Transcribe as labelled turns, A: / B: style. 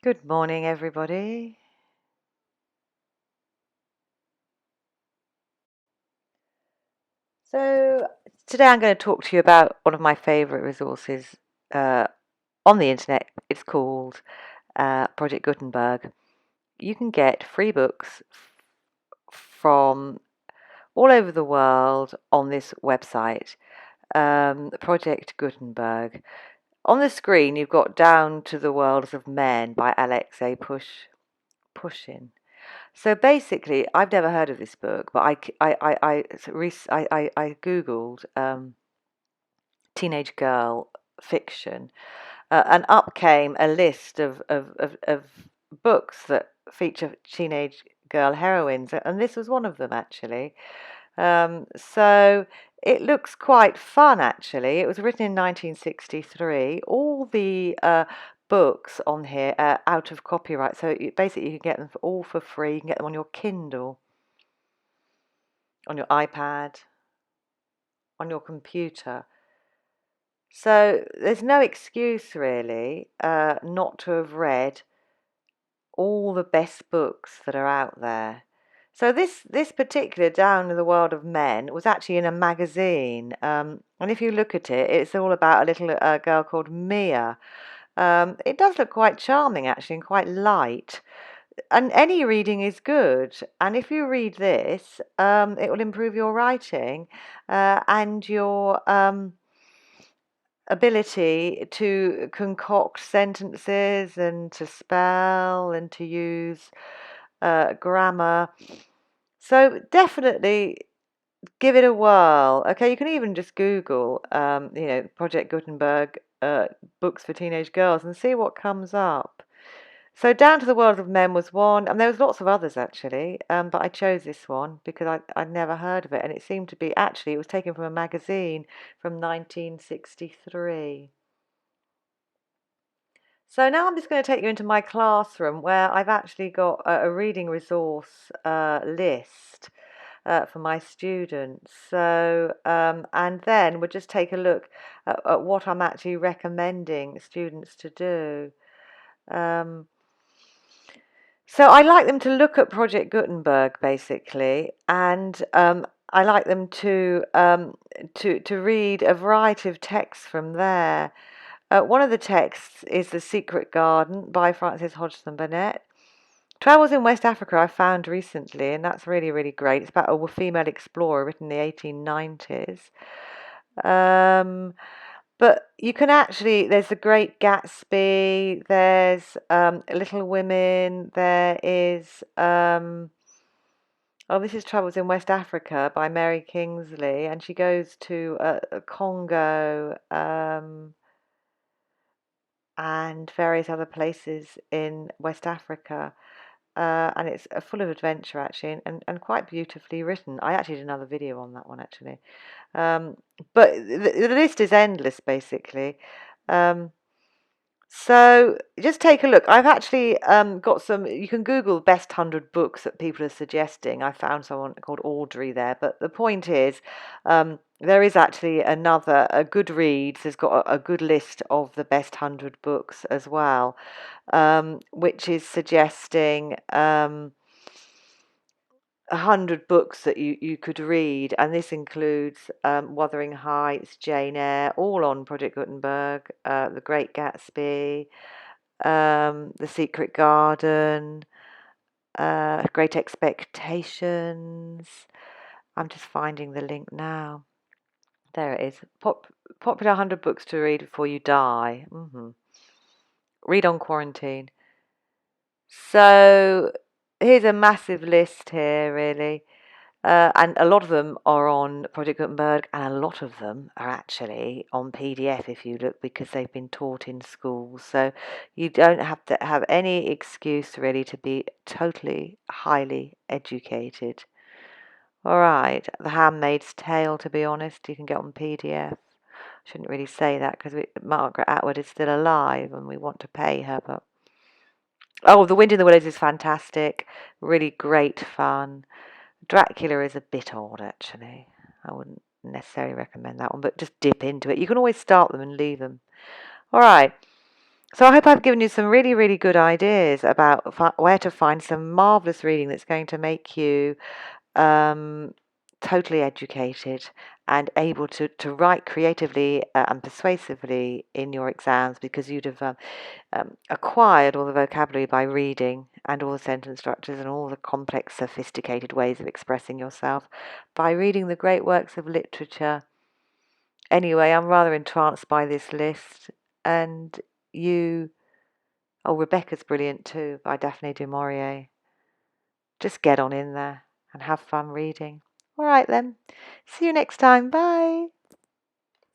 A: Good morning, everybody. So, today I'm going to talk to you about one of my favorite resources uh, on the internet. It's called Project Gutenberg. You can get free books from all over the world on this website, Project Gutenberg. On the screen, you've got Down to the Worlds of Men by Alexei Pushin. So basically, I've never heard of this book, but I googled teenage girl fiction, and up came a list of books that feature teenage girl heroines, and this was one of them actually. So it looks quite fun actually. It was written in 1963. All the books on here are out of copyright, so basically you can get them all for free. You can get them on your Kindle, on your iPad, on your computer. So there's no excuse really not to have read all the best books that are out there. So this particular Down in the World of Men was actually in a magazine, and if you look at it, it's all about a little girl called Mia. It does look quite charming actually, and quite light. And any reading is good. And if you read this, it will improve your writing and your ability to concoct sentences and to spell and to use grammar. So definitely give it a whirl. Okay, you can even just Google, Project Gutenberg books for teenage girls and see what comes up. So Down to the World of Men was one, and there was lots of others actually, but I chose this one because I'd never heard of it, and it seemed to be actually it was taken from a magazine from 1963. So now I'm just going to take you into my classroom where I've actually got a reading resource list for my students. So, and then we'll just take a look at what I'm actually recommending students to do. Um, so I like them to look at Project Gutenberg basically, and I like them to read a variety of texts from there. One of the texts is The Secret Garden by Frances Hodgson Burnett. Travels in West Africa I found recently, and that's really, really great. It's about a female explorer written in the 1890s. Um, but you can actually, there's The Great Gatsby, there's Little Women, there is, this is Travels in West Africa by Mary Kingsley, and she goes to Congo. And various other places in West Africa. And it's full of adventure actually, and quite beautifully written. I actually did another video on that one actually. Um, but the list is endless basically. Um, so just take a look. I've actually got some. You can Google best 100 books that people are suggesting. I found someone called Audrey there. But the point is, there is actually another. A Goodreads has got a good list of the best 100 books as well, which is suggesting 100 books that you could read, and this includes Wuthering Heights, Jane Eyre, all on Project Gutenberg, The Great Gatsby, The Secret Garden, Great Expectations. I'm just finding the link now. There it is. Popular 100 books to read before you die. Read on quarantine. So here's a massive list here, really. And a lot of them are on Project Gutenberg, and a lot of them are actually on PDF if you look, because they've been taught in schools. So you don't have to have any excuse really to be totally highly educated. All right, The Handmaid's Tale, to be honest, you can get on PDF. Shouldn't really say that because Margaret Atwood is still alive and we want to pay her, but oh, The Wind in the Willows is fantastic, really great fun. Dracula is a bit odd, actually. I wouldn't necessarily recommend that one, but just dip into it. You can always start them and leave them. All right. So I hope I've given you some really, really good ideas about where to find some marvelous reading that's going to make you um, totally educated and able to write creatively and persuasively in your exams, because you'd have acquired all the vocabulary by reading, and all the sentence structures and all the complex, sophisticated ways of expressing yourself by reading the great works of literature. Anyway, I'm rather entranced by this list, and you. Oh, Rebecca's brilliant too, by Daphne du Maurier. Just get on in there and have fun reading. All right then. See you next time. Bye.